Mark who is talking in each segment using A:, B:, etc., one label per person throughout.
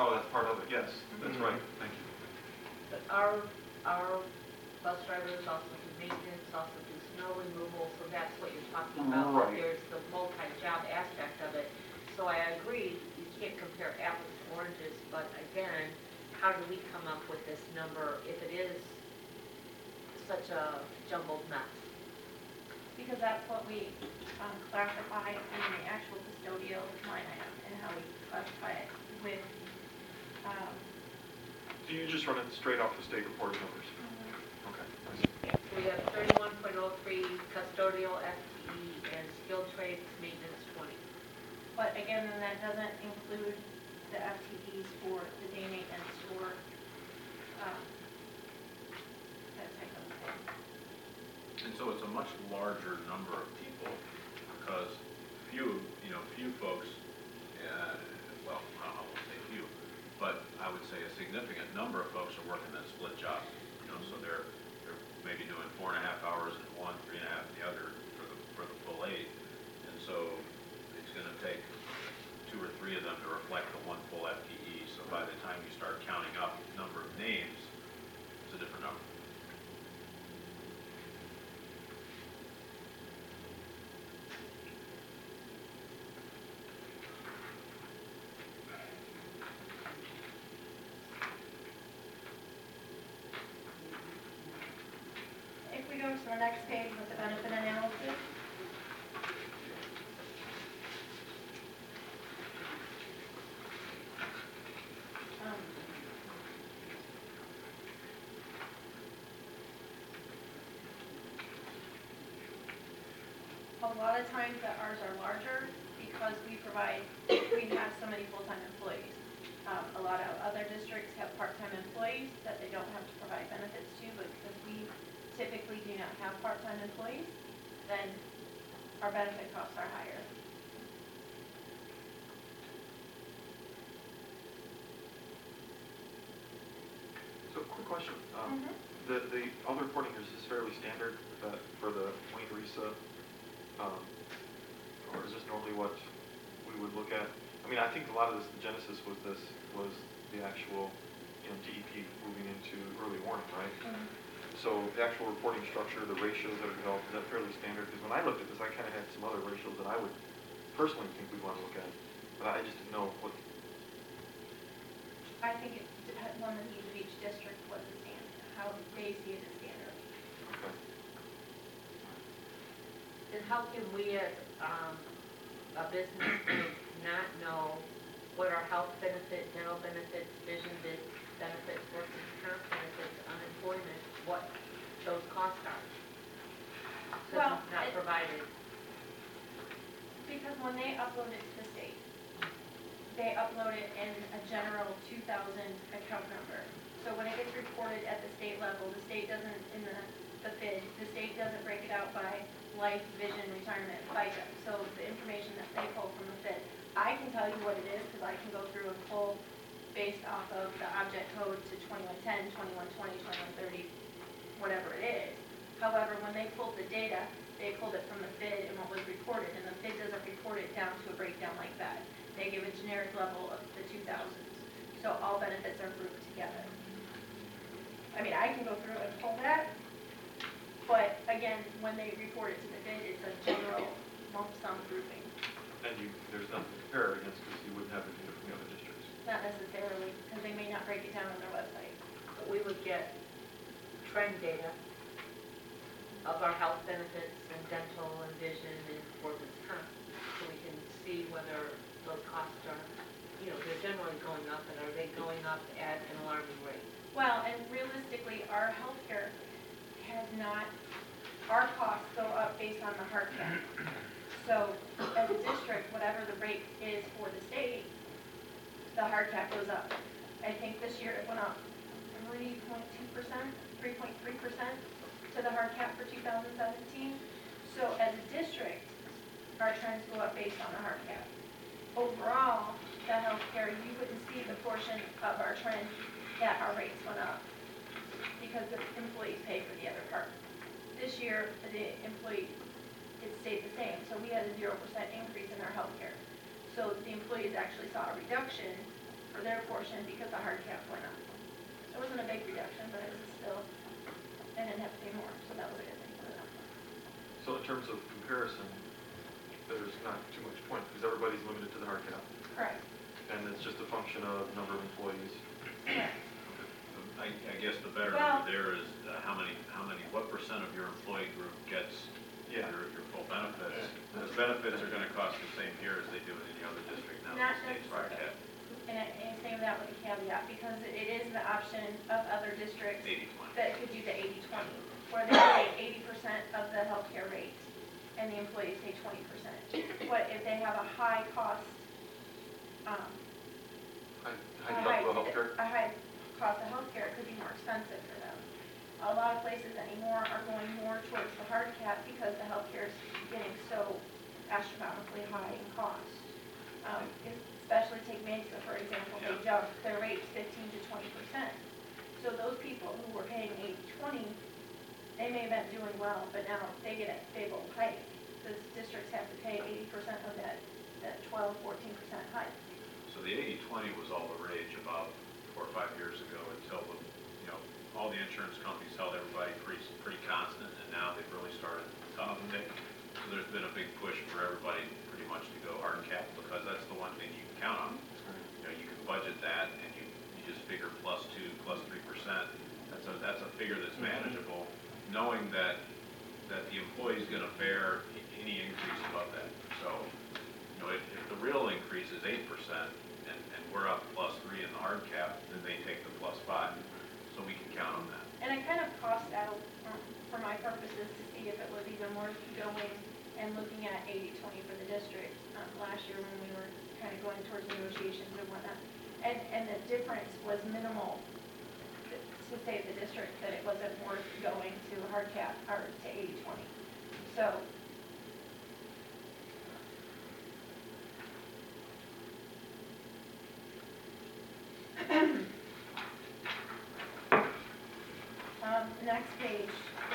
A: Oh, that's part of it, yes, that's right, thank you.
B: But our bus drivers also do maintenance, also do snow removal, so that's what you're talking about.
A: Right.
B: There's the multi-job aspect of it. So I agree, you can't compare apples to oranges, but again, how do we come up with this number if it is such a jumbled mess?
C: Because that's what we classify in the actual custodial line item and how we classify it with.
A: So you just run it straight off the state reported numbers? Okay, I see.
B: So we have 31.03 custodial FTE and skilled trades maintenance 20.
C: But again, then that doesn't include the FTEs for the day maintenance for that type of thing.
D: And so it's a much larger number of people because few folks, well, I won't say few, but I would say a significant number of folks are working that split job. So they're maybe doing 4.5 hours in one, 3.5 in the other for the full 8. And so it's going to take 2 or 3 of them to reflect the one full FTE. So by the time you start counting up number of names, it's a different number.
C: If we go to our next page with the benefit analysis. A lot of times that ours are larger because we have so many full-time employees. A lot of other districts have part-time employees that they don't have to provide benefits to, but because we typically do not have part-time employees, then our benefit costs are higher.
A: So quick question, the other reporting is this fairly standard for the Wayne RISA, or is this normally what we would look at? I mean, I think a lot of this, the genesis was the actual DEP moving into early warning, right? So the actual reporting structure, the ratios that are developed, is that fairly standard? Because when I looked at this, I kind of had some other ratios that I would personally think we'd want to look at, but I just didn't know what.
C: I think it depends on the needs of each district, what the standard, how they see it as standard.
A: Okay.
B: And how can we as a business group not know what our health benefit, dental benefits, vision benefits, workers' comp benefits, unemployment, what those costs are?
C: Well,
B: Because it's not provided.
C: Because when they upload it to the state, they upload it in a general 2000 account number. So when it gets reported at the state level, the state doesn't, in the FID, the state doesn't break it out by life, vision, retirement, FICA. So the information that they pull from the FID, I can tell you what it is because I can go through and pull based off of the object code to 2110, 2120, 2130, whatever it is. However, when they pulled the data, they pulled it from the FID and what was reported, and the FID doesn't report it down to a breakdown like that. They give a generic level of the 2000s. So all benefits are grouped together. I mean, I can go through and pull that, but again, when they report it to the FID, it's a general lump sum grouping.
A: And there's nothing to compare it against because you wouldn't have the data from the other districts.
C: Not necessarily, because they may not break it down on their website.
B: But we would get trend data of our health benefits and dental and vision and workers' comp, so we can see whether those costs are, they're generally going up, and are they going up at an alarming rate?
C: Well, and realistically, our healthcare has not, our costs go up based on the heart cap. So as a district, whatever the rate is for the state, the hard cap goes up. I think this year it went up 3.2%, 3.3% to the hard cap for 2017. So as a district, our trends go up based on the hard cap. Overall, the healthcare, you wouldn't see the portion of our trend that our rates went up because the employees pay for the other part. This year, the employee, it stayed the same. So we had a 0% increase in our healthcare. So the employees actually saw a reduction for their portion because the hard cap went up. It wasn't a big reduction, but it was still, and didn't have to pay more, so that was a good thing for them.
A: So in terms of comparison, there's not too much point, because everybody's limited to the hard cap,
C: Correct.
A: and it's just a function of number of employees.
C: Correct.
D: I guess the better
C: Well-
D: number there is what percent of your employee group gets
A: Yeah.
D: your full benefits? Those benefits are gonna cost the same here as they do in any other district now
C: Not
D: that the state's hard cap.
C: And I say that with a caveat, because it is the option of other districts
D: 80/20.
C: that could do the 80/20, where they pay 80% of the healthcare rate, and the employees pay 20%. But if they have a high cost,
A: High deductible healthcare?
C: a high cost of healthcare, it could be more expensive for them. A lot of places anymore are going more towards the hard cap because the healthcare is getting so astronomically high in cost. Especially take Mesa, for example, they
D: Yeah.
C: jumped their rates 15 to 20%. So those people who were paying 80/20, they may have been doing well, but now they get a stable hike. The districts have to pay 80% of that 12, 14% hike.
D: So the 80/20 was all the rage about 4 or 5 years ago until the, all the insurance companies held everybody pretty constant, and now they've really started to uptick. So there's been a big push for everybody pretty much to go hard cap, because that's the one thing you can count on. You can budget that, and you just figure +2, +3%. That's a figure that's manageable, knowing that the employee's gonna bear any increase above that. So, if the real increase is 8%, and we're up +3 in the hard cap, then they take the +5, so we can count on that.
C: And I kind of cost out, for my purposes, to see if it was even worth going and looking at 80/20 for the district last year when we were kind of going towards negotiations and whatnot. And the difference was minimal to save the district, that it wasn't worth going to hard cap or to 80/20. So, the next page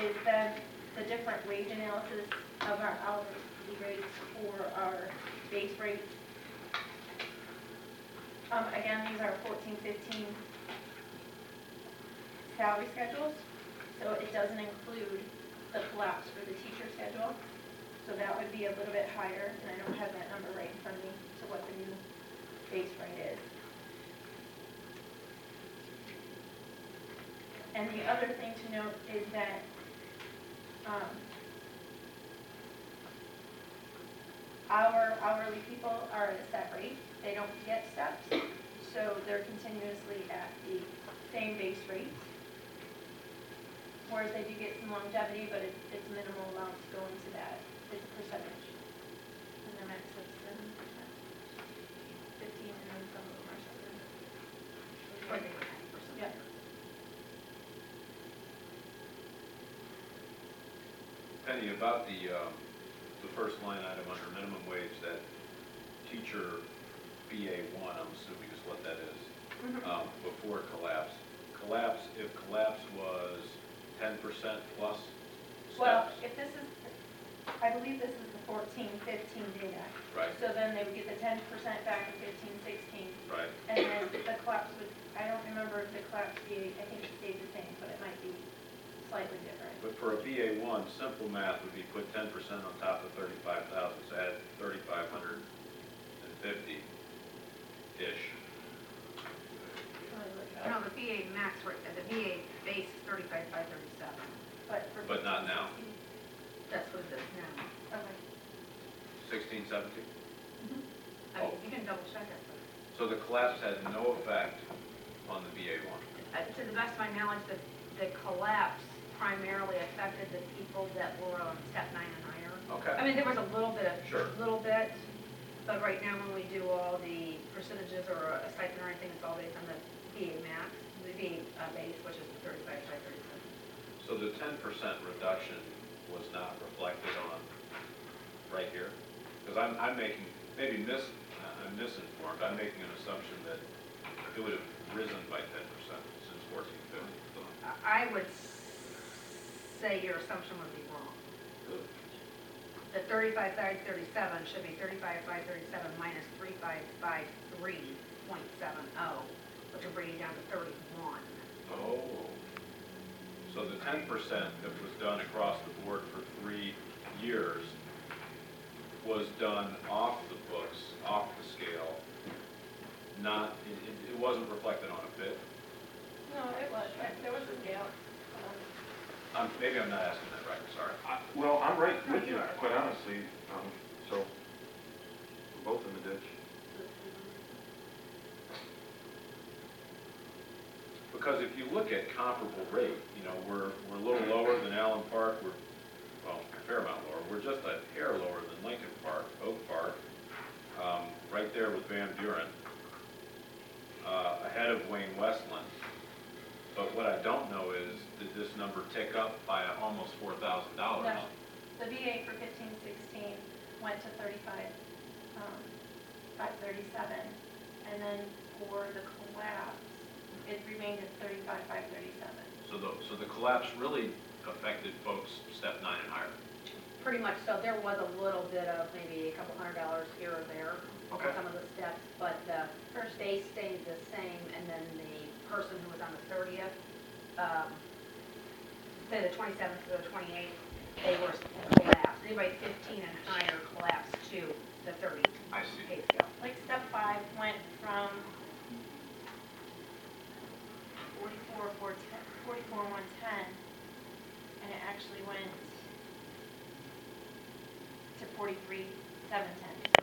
C: is then the different wage analysis of our hourly rates for our base rates. Again, these are 14, 15 salary schedules, so it doesn't include the collapse for the teacher schedule. So that would be a little bit higher, and I don't have that number right in front of me, so what the new base rate is. And the other thing to note is that our hourly people are at a set rate. They don't get steps, so they're continuously at the same base rate. Whereas they do get some longevity, but it's minimal amounts going to that. It's a percentage. And the max is 7%. 15, and then some of them are 7. Yeah.
D: Penny, about the first line item under minimum wage, that teacher BA1, I'm assuming is what that is, before collapse. If collapse was 10% plus steps?
C: Well, if this is, I believe this is the 14, 15 data.
D: Right.
C: So then they would get the 10% back in 15, 16.
D: Right.
C: And then the collapse would, I don't remember if the collapse BA, I think it stayed the same, but it might be slightly different.
D: But for a BA1, simple math would be put 10% on top of 35,000, so add 3,550-ish.
E: No, the VA max, the VA base is 35,537.
D: But not now.
E: That's what it is now.
C: Okay.
D: 16, 17?
E: I mean, you can double check it, but,
D: So the collapse had no effect on the BA1?
E: to the best of my knowledge, the collapse primarily affected the people that were on step 9 and higher.
D: Okay.
E: I mean, there was a little bit of,
D: Sure.
E: but right now when we do all the percentages or a stipend or anything, it's all based on the VA max, the VA base, which is the 35,537.
D: So the 10% reduction was not reflected on right here? Because I'm making, I'm misinformed, I'm making an assumption that it would have risen by 10% since 1450.
E: I would say your assumption would be wrong. The 35,537 should be 35,537 minus 3,553.7. which will bring you down to 31.
D: Oh. So the 10% that was done across the board for 3 years was done off the books, off the scale, not, it wasn't reflected on a bid?
C: No, it was, there was a scale.
D: Maybe I'm not asking that right, sorry.
A: Well, I'm right with you, quite honestly, so, we're both in the ditch.
D: Because if you look at comparable rate, you know, we're a little lower than Allen Park, we're, well, a fair amount lower, we're just a hair lower than Lincoln Park, Oak Park, right there with Van Buren, ahead of Wayne Westland. But what I don't know is, did this number tick up by almost $4,000?
C: No. The VA for 15-16 went to 537, and then for the collapse, it remained at 537.
D: So the collapse really affected folks step 9 and higher.
E: Pretty much so. There was a little bit of maybe a couple $100 here or there
D: Okay.
E: for some of the steps, but the first day stayed the same, and then the person who was on the 30th, the 27th to the 28th, they were collapsed. Anybody 15 and higher collapsed to the 30
D: I see.
E: pay scale.
C: Like step 5 went from 44,110, and it actually went to 43,710.